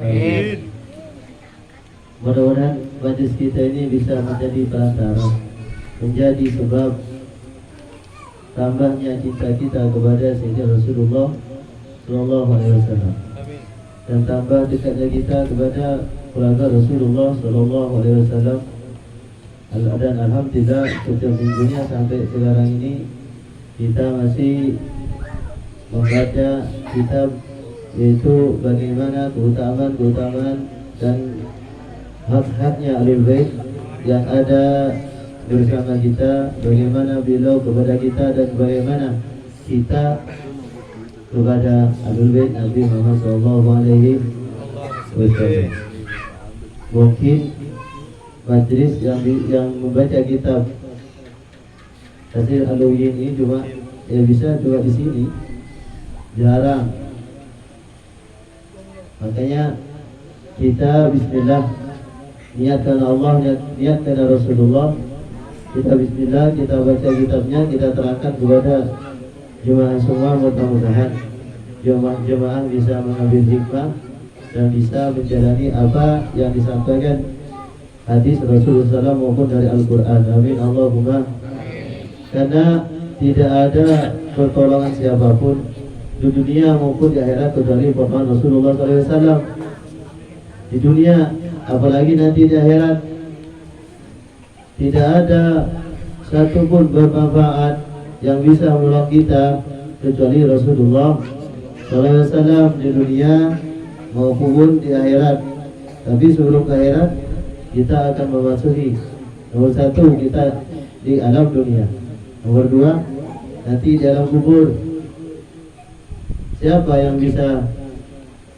Amin. Mudah-mudahan majlis kita ini bisa menjadi perantara, menjadi sebab tambahnya cinta kita kepada Sayyidina Rasulullah Sallallahu Alaihi Wasallam, dan tambah dekatnya kita kepada keluarga Rasulullah Sallallahu Alaihi Wasallam. Dan alhamdulillah setiap minggunya sampai sekarang ini kita masih membaca kitab, yaitu bagaimana keutamaan dan hak-haknya Ahlul Bait yang ada bersama kita, bagaimana beliau kepada kita dan bagaimana kita kepada Ahlul Bait Nabi Muhammad sallallahu alaihi wasallam. Mungkin majlis yang membaca kitab Tafsir Alawiyyin ini cuma bisa di sini, jarang. Makanya kita bismillah, niatkan Allah, niatkan Rasulullah. Kita bismillah, kita baca kitabnya, kita terangkan kepada jemaah semua. Mudah-mudahan jemaah bisa mengambil hikmah dan bisa menjalani apa yang disampaikan hadis Rasulullah SAW maupun dari Al-Quran. Amin Allahumma. Karena tidak ada pertolongan siapapun di dunia maupun di akhirat kecuali pertolongan Rasulullah SAW. Di dunia, apalagi nanti di akhirat, tidak ada satupun bermanfaat yang bisa menolong kita kecuali Rasulullah SAW di dunia maupun di akhirat. Tapi sebelum ke akhirat, kita akan memasuki nomor satu, kita di alam dunia. Nomor dua, nanti di alam kubur. Siapa yang bisa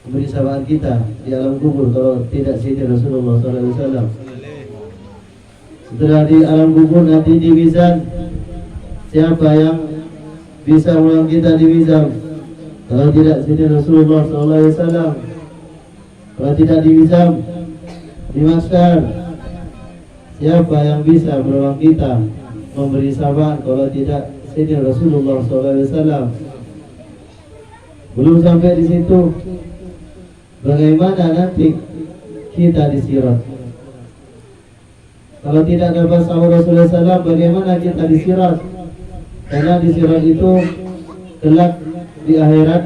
memberi syafaat kita di alam kubur kalau tidak Sayyidina Rasulullah SAW? Setelah di alam kubur nanti di mizan, siapa yang bisa menolong kita di mizan kalau tidak Sayyidina Rasulullah SAW? Kalau tidak di mizan, di mahsyar, siapa yang bisa menolong kita memberi syafaat kalau tidak Sayyidina Rasulullah SAW? Belum sampai di situ, bagaimana nanti kita di sirat? Kalau tidak dapat sahur Rasulullah SAW, bagaimana kita di sirat? Karena di sirat itu kelak di akhirat,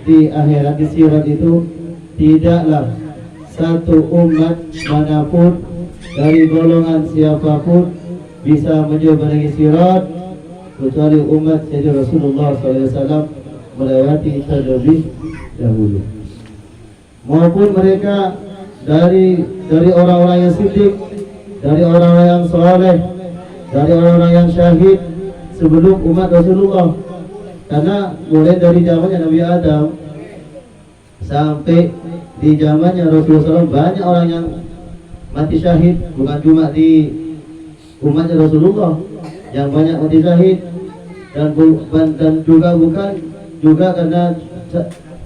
di akhirat di sirat itu tidaklah satu umat manapun dari golongan siapapun bisa menyeberangi sirat kecuali umat Sayyidina Rasulullah SAW melewati terlebih dahulu. Maupun mereka dari orang-orang yang siddiq, dari orang-orang yang saleh, dari orang-orang yang syahid sebelum umat Rasulullah. Karena mulai dari zamannya Nabi Adam sampai di zamannya Rasulullah SAW banyak orang yang mati syahid, bukan cuma di umatnya Rasulullah yang banyak mati syahid, dan juga bukan juga karena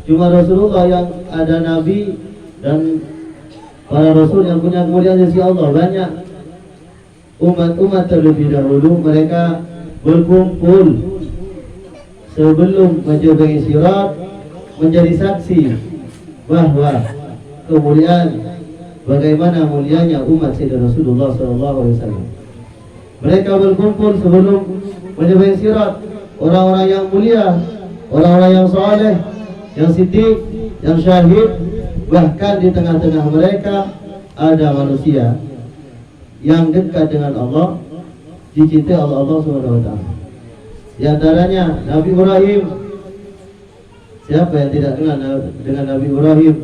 cuma Rasulullah yang ada Nabi dan para Rasul yang punya kemuliaan di sisi Allah. Banyak umat-umat terlebih dahulu mereka berkumpul sebelum menyeberangi sirat menjadi saksi bahwa kemuliaan, bagaimana mulianya umat Sayyidina Rasulullah SAW. Mereka berkumpul sebelum menyeberangi sirat, orang-orang yang mulia, orang-orang yang saleh, yang siddiq, yang syahid. Bahkan di tengah-tengah mereka ada manusia yang dekat dengan Allah, dicintai Allah Subhanahu wa taala. Di antaranya Nabi Ibrahim. Siapa yang tidak kenal dengan Nabi Ibrahim?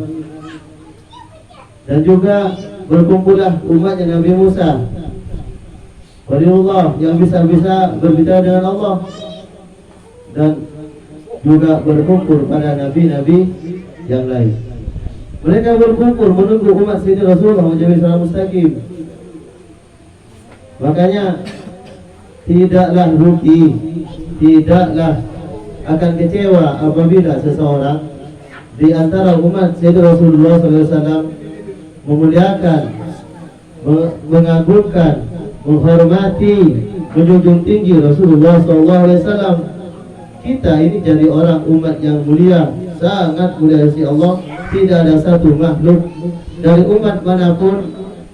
Dan juga berkumpullah umatnya Nabi Musa, Waliullah yang bisa berbicara dengan Allah, dan juga berkumpul pada nabi-nabi yang lain. Mereka berkumpul menunggu umat Sayyidina Rasulullah menjadi salat mustaqim. Makanya tidaklah rugi, tidaklah akan kecewa apabila seseorang di antara umat Sayyidina Rasulullah SAW memuliakan, mengagungkan, menghormati, menjunjung tinggi Rasulullah SAW. Kita ini jadi orang umat yang mulia, sangat mulia di Allah. Tidak ada satu makhluk dari umat manapun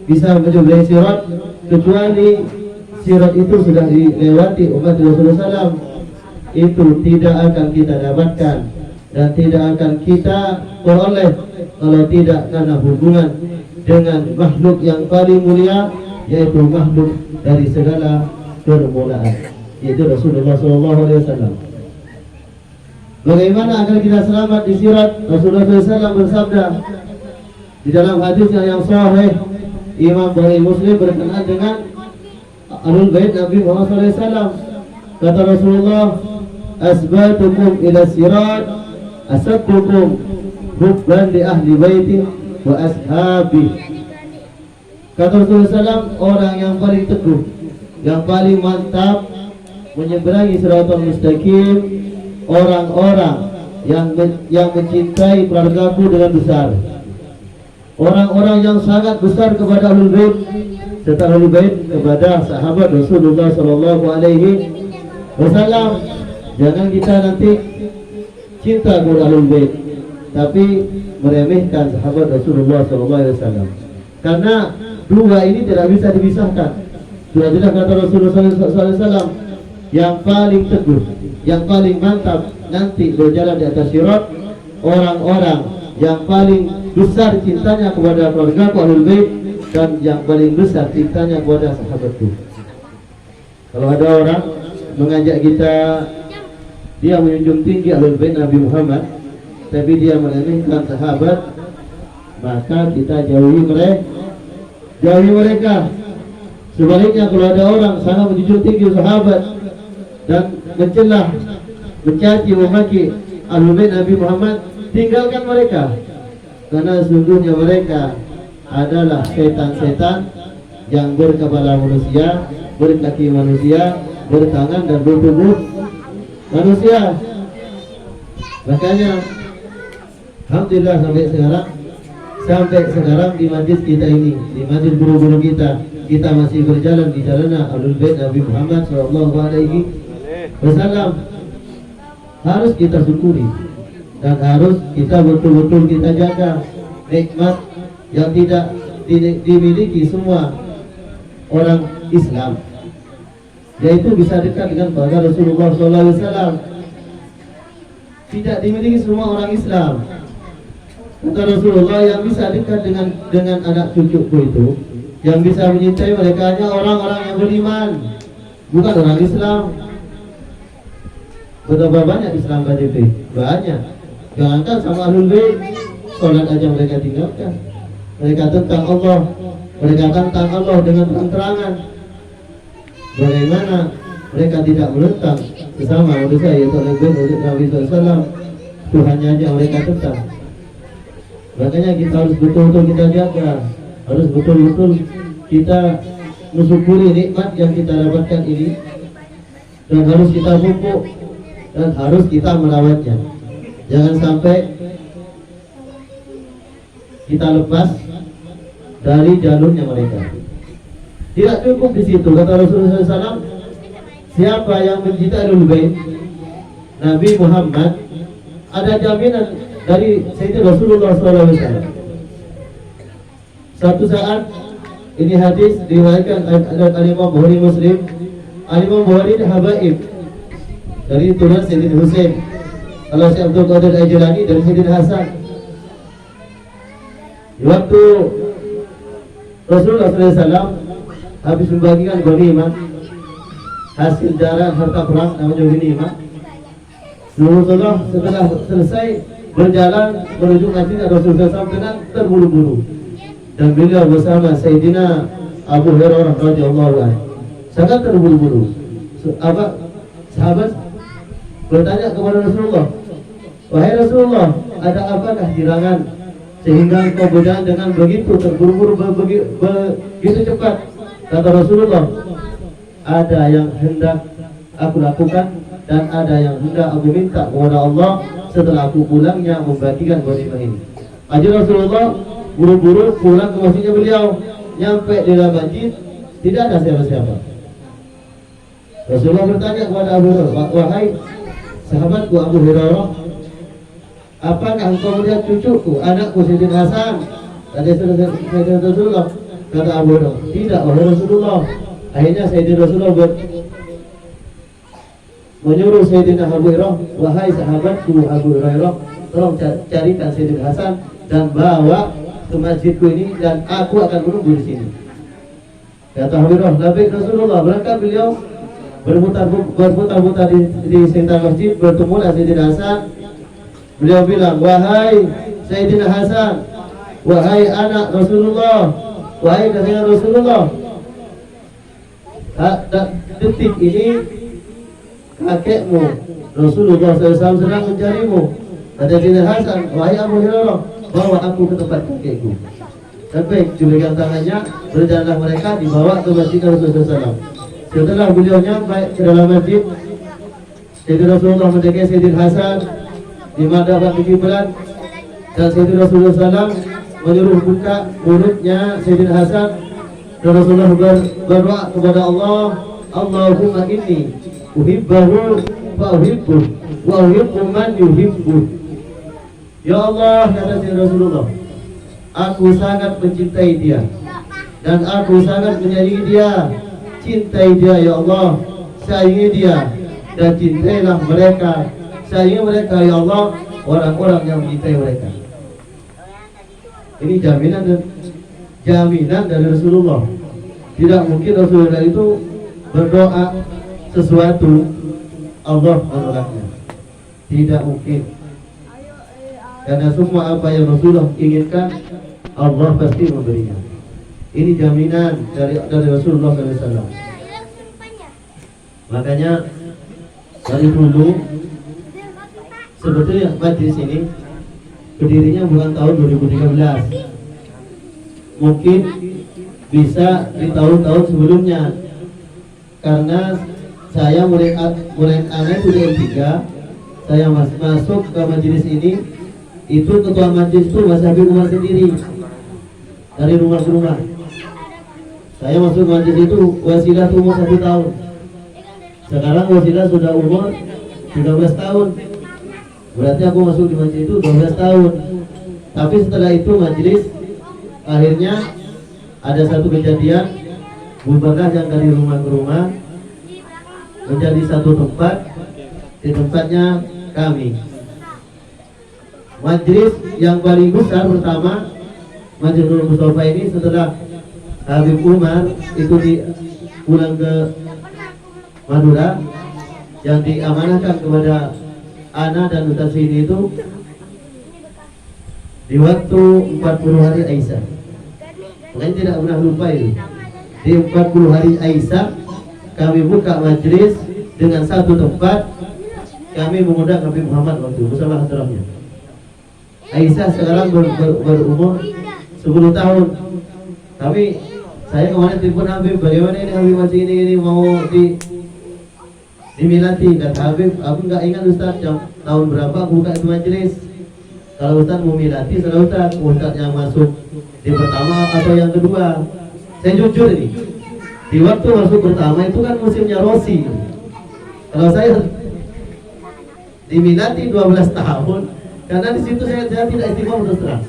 bisa menjumpai sirat kecuali sirat itu sudah dilewati umat Rasulullah SAW. Itu tidak akan kita dapatkan dan tidak akan kita peroleh kalau tidak karena hubungan dengan makhluk yang paling mulia, yaitu makhluk dari segala permulaan, yaitu Rasulullah SAW. Bagaimana agar kita selamat di sirat? Rasulullah SAW bersabda di dalam hadisnya yang sahih, Imam Bukhari Muslim berkenaan dengan Ahlul Bait Nabi Muhammad SAW. Kata Rasulullah, asbatukum ila sirat asabtukum hubban li ahli baiti wa ashabi. Kata Rasulullah SAW, orang yang paling teguh, yang paling mantap menyeberangi siratal mustaqim, orang-orang yang mencintai keluargaku dengan besar, orang-orang yang sangat besar kepada Ahlul Bait serta Ahlul Bait kepada sahabat Rasulullah Sallallahu Alaihi Wasallam. Jangan kita nanti cinta kepada Ahlul Bait tapi meremehkan sahabat Rasulullah Sallallahu Alaihi Wasallam, karena dua ini tidak bisa dipisahkan. Sudah kata Rasulullah Sallallahu Alaihi Wasallam, yang paling teguh, yang paling mantap nanti berjalan di atas sirat, orang-orang yang paling besar cintanya kepada keluarga Ahlul Bait dan yang paling besar cintanya kepada sahabatku. Kalau ada orang mengajak kita, dia menjunjung tinggi Ahlul Bait Nabi Muhammad, tapi dia meremehkan sahabat, maka kita jauhi mereka. Sebaliknya, kalau ada orang sangat menjunjung tinggi sahabat dan mencelah, mencaci, memaki Ahlul Bait Nabi Muhammad, tinggalkan mereka, karena sesungguhnya mereka adalah setan-setan yang berkepala manusia, berkaki manusia, bertangan dan bertubuh manusia. Makanya alhamdulillah sampai sekarang di majlis kita ini, di majlis guru-guru kita masih berjalan di jalan Ahlul Bait Nabi Muhammad Sallallahu Alaihi Wasallam. Harus kita syukuri dan harus kita betul-betul kita jaga nikmat yang tidak dimiliki semua orang Islam, yaitu bisa dekat dengan para Rasulullah SAW. Tidak dimiliki semua orang Islam. Kata Rasulullah, yang bisa dekat dengan anak cucuku itu, yang bisa menyintai mereka hanya orang-orang yang beriman, bukan orang Islam. Betapa banyak Islam KTP? Banyak. Jangankan sama Ahlul Bait, sholat aja mereka tinggalkan. Mereka tentang Allah, mereka tentang Allah dengan terang-terangan. Bagaimana mereka tidak menentang sesama manusia, yaitu Ahlul Bait Nabi SAW? Tuhannya aja mereka tentang. Makanya kita harus betul-betul kita jaga, harus betul-betul kita mensyukuri nikmat yang kita dapatkan ini, dan harus kita pupuk dan harus kita merawatnya. Jangan sampai kita lepas dari jalurnya mereka. Tidak cukup di situ, kata Rasulullah SAW, siapa yang mencintai Ahlul Bait Nabi Muhammad, ada jaminan dari Sayyidina Rasulullah SAW. Satu saat, ini hadis diriwayatkan oleh Imam Bukhari Muslim. Imam Bukhari habaib dari turunan Sayyidina Husain. Kalau Syekh Abdul Qadir Al-Jilani dari Sayyidina Hasan. Waktu Rasulullah SAW habis membagikan ghanimah, hasil darah harta perang namanya ghanimah, Rasulullah setelah selesai berjalan menuju Madinah, Rasulullah SAW dengan terburu-buru, dan beliau bersama Sayyidina Abu Hurairah radhiyallahu anhu sangat terburu-buru. Sahabat bertanya kepada Rasulullah, wahai Rasulullah, ada apakah girangan sehingga engkau berjalan dengan begitu terburu-buru, begitu cepat? Kata Rasulullah, ada yang hendak aku lakukan dan ada yang hendak aku minta kepada Allah setelah aku pulangnya membagikan ghanimah ini. Aja Rasulullah buru-buru pulang ke masjidnya beliau. Nyampe di dalam masjid tidak ada siapa-siapa. Rasulullah bertanya kepada Abu Hurairah, wahai sahabatku Abu Hurairah, apakah engkau melihat cucuku, anakku Sayyidina Hasan? Kata Sayyidina Rasulullah, kata Abu Hurairah, tidak wahai Rasulullah. Akhirnya Sayyidina Rasulullah menyuruh Sayyidina Abu Hurairah, wahai sahabatku Abu Hurairah, tolong carikan Sayyidina Hasan dan bawa ke masjidku ini, dan aku akan menunggu di sini. Kata Abu Hurairah, Nabi Rasulullah, berangkat beliau berputar-putar di sekitar masjid, bertemulah Sayyidina Hasan. Beliau bilang, wahai Sayyidina Hasan, wahai anak Rasulullah, wahai kasih Rasulullah, detik ini kakekmu Rasulullah SAW sedang mencarimu. Kata Sayyidina Hasan, wahai Abu Hurairah, bawa aku ke tempat kakekku. Sampai julukan tangannya, berjalanlah mereka, dibawa ke masjid Rasulullah SAW. Setelah beliau nyampe ke dalam masjid, Sayyidina Rasulullah menjaga Sayyidina Hasan di madhab kiblat, dan Sayyidina Rasulullah SAW menyuruh buka mulutnya Sayyidina Hasan, dan Rasulullah berdoa kepada Allah, Allahumma inni uhibbahu wa uhibbuh wa uhibbu man yuhibbuh. Ya Allah, kata Sayyidina Rasulullah, aku sangat mencintai dia dan aku sangat menyayangi dia. Cintai dia ya Allah, sayangi dia, dan cintailah mereka, sayangi mereka ya Allah, orang-orang yang mencintai mereka. Ini jaminan dari Rasulullah. Tidak mungkin Rasulullah itu berdoa sesuatu Allah menolaknya. Tidak mungkin. Karena semua apa yang Rasulullah inginkan, Allah pasti memberinya. Ini jaminan dari Rasulullah SAW. Makanya dari dulu sebetulnya majlis ini berdirinya bukan tahun 2013. Mungkin bisa di tahun-tahun sebelumnya. Karena saya mulai aneh sudah M3, saya masuk ke majlis ini, itu ketua majlis itu Mas Habib Umar sendiri dari rumah ke rumah. Saya masuk majlis itu wasilah umur 1 tahun. Sekarang wasilah sudah umur 13 tahun. Berarti aku masuk di majlis itu 12 tahun. Tapi setelah itu majlis akhirnya ada satu kejadian, bubarlah yang dari rumah ke rumah menjadi satu tempat. Di tempatnya kami. Majlis yang paling besar pertama, Majlis Nurul Mustafa ini setelah Habib Umar itu pulang ke Madura, yang diamanahkan kepada Ana dan Ustaz Sini itu di waktu 40 hari Aisyah. Makanya tidak pernah lupa itu. Di 40 hari Aisyah kami buka majlis dengan satu tempat. Kami mengundang Habib Muhammad waktu bersama hadrahnya. Aisyah sekarang berumur 10 tahun. Saya kemarin telepon Habib, bagaimana ini Habib masih ini mau dimilati. Kata Habib, aku nggak ingat Ustaz tahun berapa aku buka itu majelis. Kalau Ustaz mau milati, saudara Ustaz yang masuk di pertama atau yang kedua. Saya jujur ini, di waktu masuk pertama itu kan musimnya Rosi. Kalau saya dimilati 12 tahun, karena di situ saya tidak istiqomah terus terang.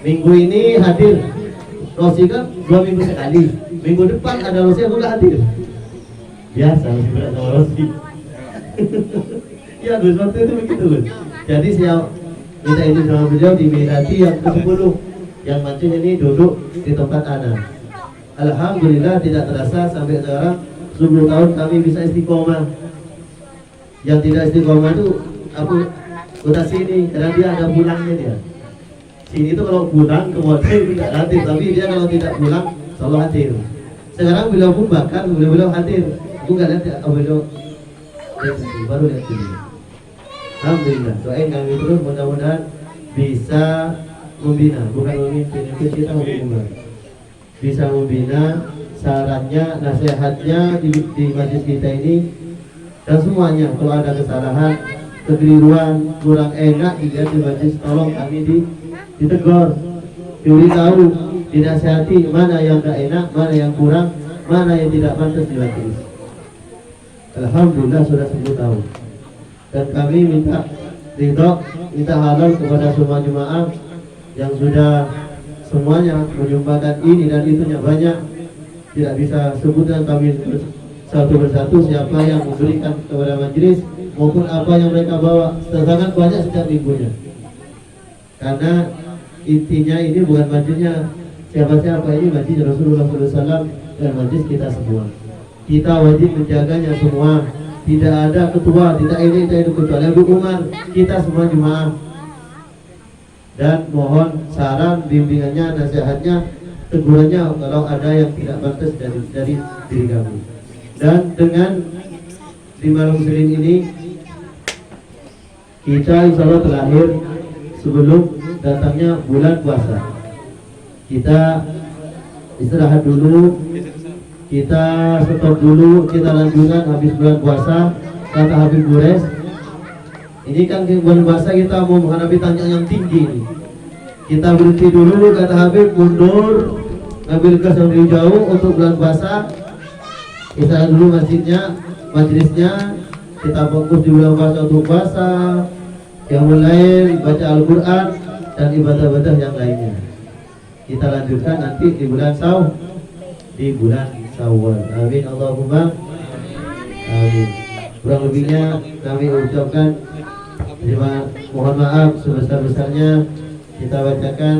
Minggu ini hadir Rosi kan 2 minggu sekali. Minggu depan ada Rosi, aku nggak hadir. Biasa masih berat sama Rosi. Ya Gus, waktu itu begitu Gus. Jadi saya minta izin sama beliau dimilati yang ke-10, yang mancing ini duduk di tempat Ana. Alhamdulillah tidak terasa sampai sekarang 10 tahun kami bisa istiqomah. Yang tidak istiqomah itu aku udah sini, karena dia ada pulangnya dia. Sini itu kalau pulang ke hotel tidak hadir, tapi dia kalau tidak pulang selalu hadir. Sekarang beliau pun bahkan beliau hadir. Aku nggak lihat ya, beliau baru lihat ini. Alhamdulillah, doain kami terus mudah-mudahan bisa membina, bukan memimpin, itu kita membina. Bisa membina sarannya, nasihatnya di majlis kita ini, dan semuanya. Kalau ada kesalahan, kekeliruan, kurang enak dilihat di majlis, tolong kami ditegur, diberitahu, dinasihati mana yang gak enak, mana yang kurang, mana yang tidak pantas di majlis. Alhamdulillah sudah 10 tahun. Dan kami minta ridho, minta halal kepada semua jemaah yang sudah semuanya menyumbangkan ini dan itunya banyak. Tidak bisa sebutkan kami satu persatu siapa yang memberikan kepada majelis maupun apa yang mereka bawa. Sangat banyak setiap minggunya. Karena intinya ini bukan majelisnya siapa-siapa, ini majelis Rasulullah SAW dan majelis kita semua. Kita wajib menjaganya semua. Tidak ada ketua, tidak ini kecuali Abu Umar. Kita semua jemaah. Dan mohon saran, bimbingannya, nasihatnya, tegurannya kalau ada yang tidak pantas dari diri kami. Dan dengan di malam Senin ini kita insya Allah terlahir sebelum datangnya bulan puasa. Kita istirahat dulu, kita stop dulu, kita lanjutkan habis bulan puasa. Kata Habib Gures, ini kan bulan puasa kita mau menghadapi tantangan yang tinggi ini. Kita berhenti dulu, kata Habib, mundur, ngambil gas yang lebih jauh untuk bulan puasa. Kita dulu masjidnya, majelisnya, kita fokus di bulan puasa untuk puasa, yang lain baca Al-Quran dan ibadah-ibadah yang lainnya. Kita lanjutkan nanti di bulan Syawal. Amin Allahumma amin. Kurang lebihnya kami ucapkan mohon maaf sebesar-besarnya. Kita bacakan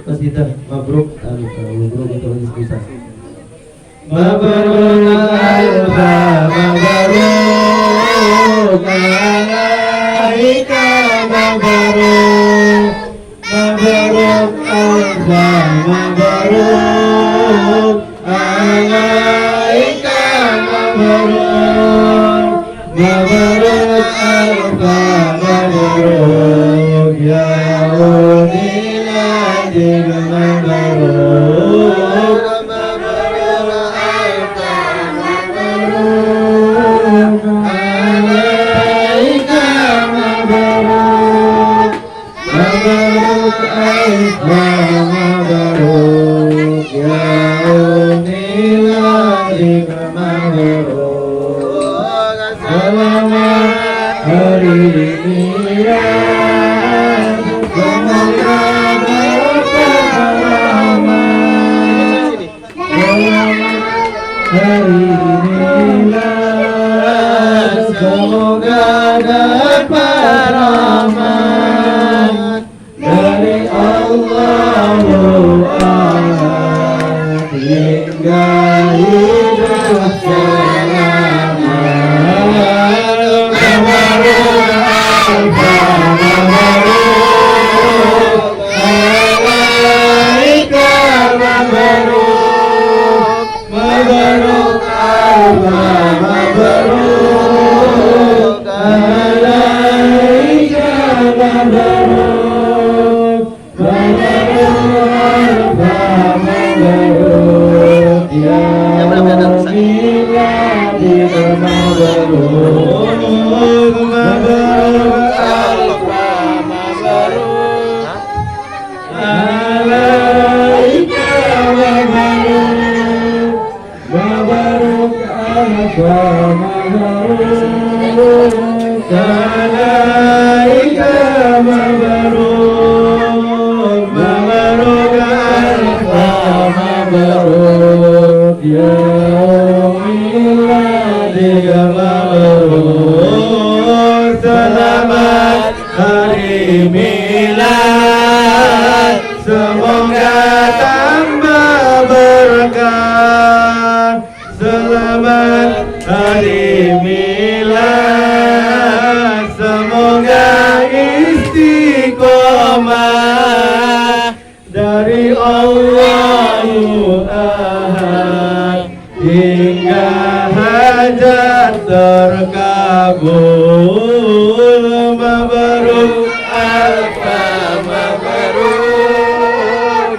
qasidah mabruk untuk bisa. Mabruk alfa mabruk alaika mabruk mabruk alfa mabruk alaika mabruk mabruk alfa mabruk ya unilajil mabruk semoga dapat rahmat dari Allah hingga hidup selamat. Selamat hari milad, semoga tambah berkah. Selamat hari milad, semoga istiqomah dari Allahu Ahad hingga hajat terkabul. Mabruk alfa mabruk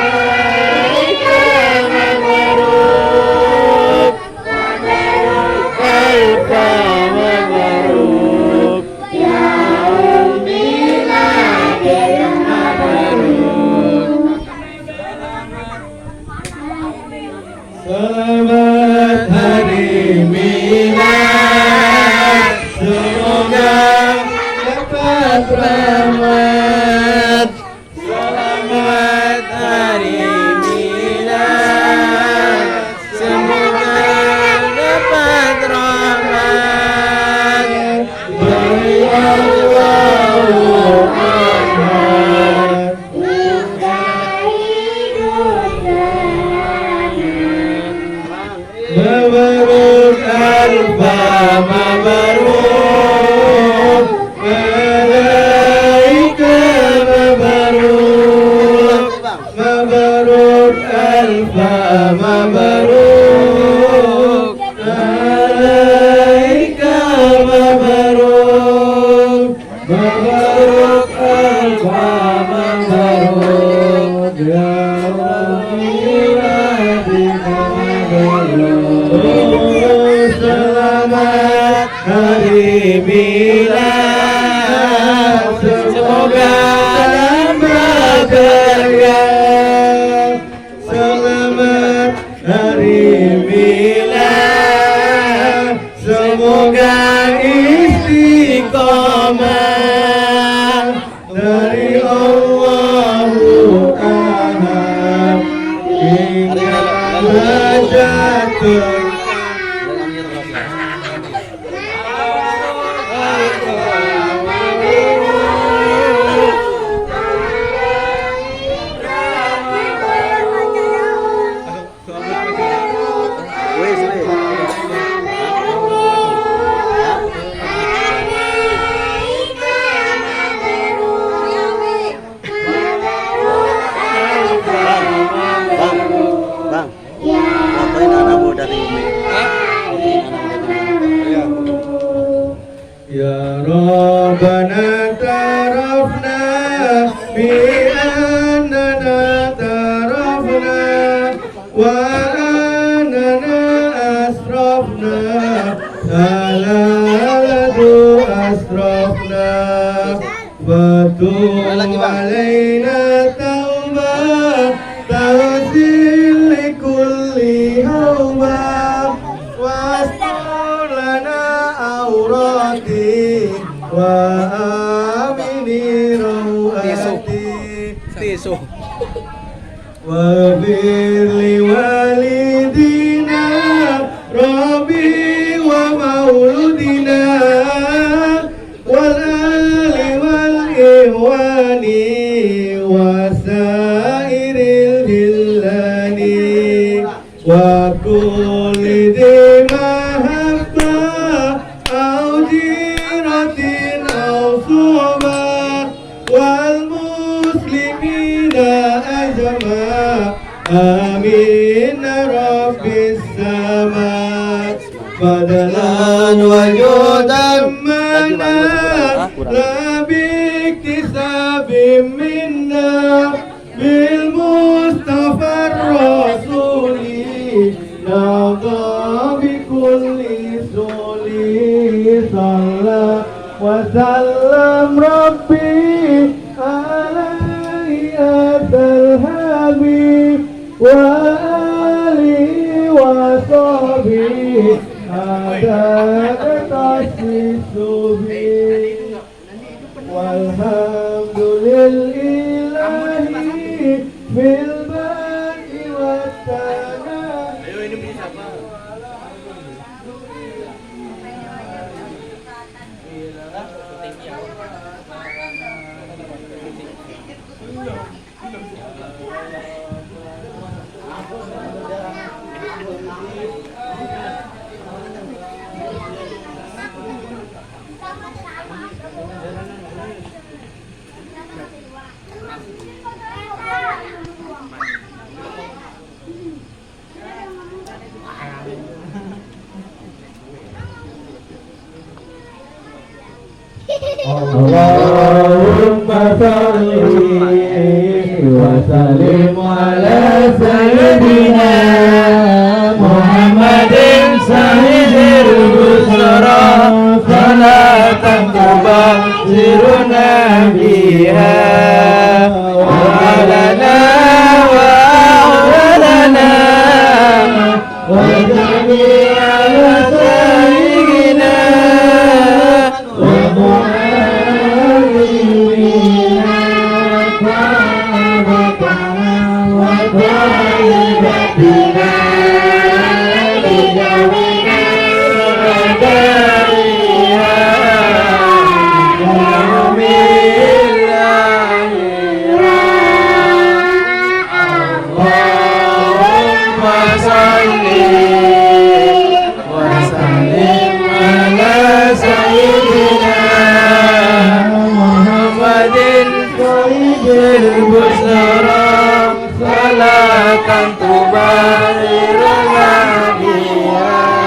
alaika mabruk mabruk alfa mabruk ya milad mabruk. Selamat hari milad, alfa mabruk alaika mabruk mabruk alfa mabruk ya selamat hari milad, semoga dalam bahagia. Selamat hari milad, semoga istiqomah dari Allahu Ahad hingga hajatul. Ya Rabbana tarafna bi annana tarafna wa annana asrafna salalatu asrafna fatum alaina tauba tawsil likulli hawba wastur lana aurati wa amini rawati wa birli walidina rabbi wa mauludina wal ali wal ihwani wa sairil hillani wa kulli mahabba au jiratin au suhbah wal muslimina ajma amin rabbis sama fadlan wajudan mana labik tisabim minna bil mustafa rasuli nada bi kulli suli salla wa sallam rabbi alaihi atal habib wa alihi wa sahbihi ada tasbihu walhamdulillahi bil badi wat tanah. Ayo ini bisa apa? Allahumma salli wa sallim ala sayyidina Muhammadin sayyidil busra salatan tubashiruna biha wa alana wa awalana wa jami'a sayyidina Muhammadin sayyidil busra salatan tubarirana biha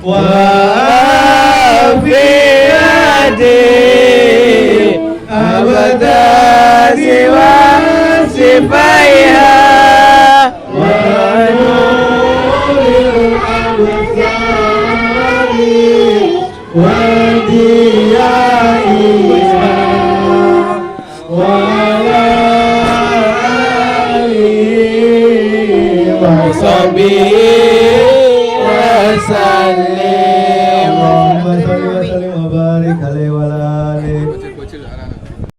wa Sabi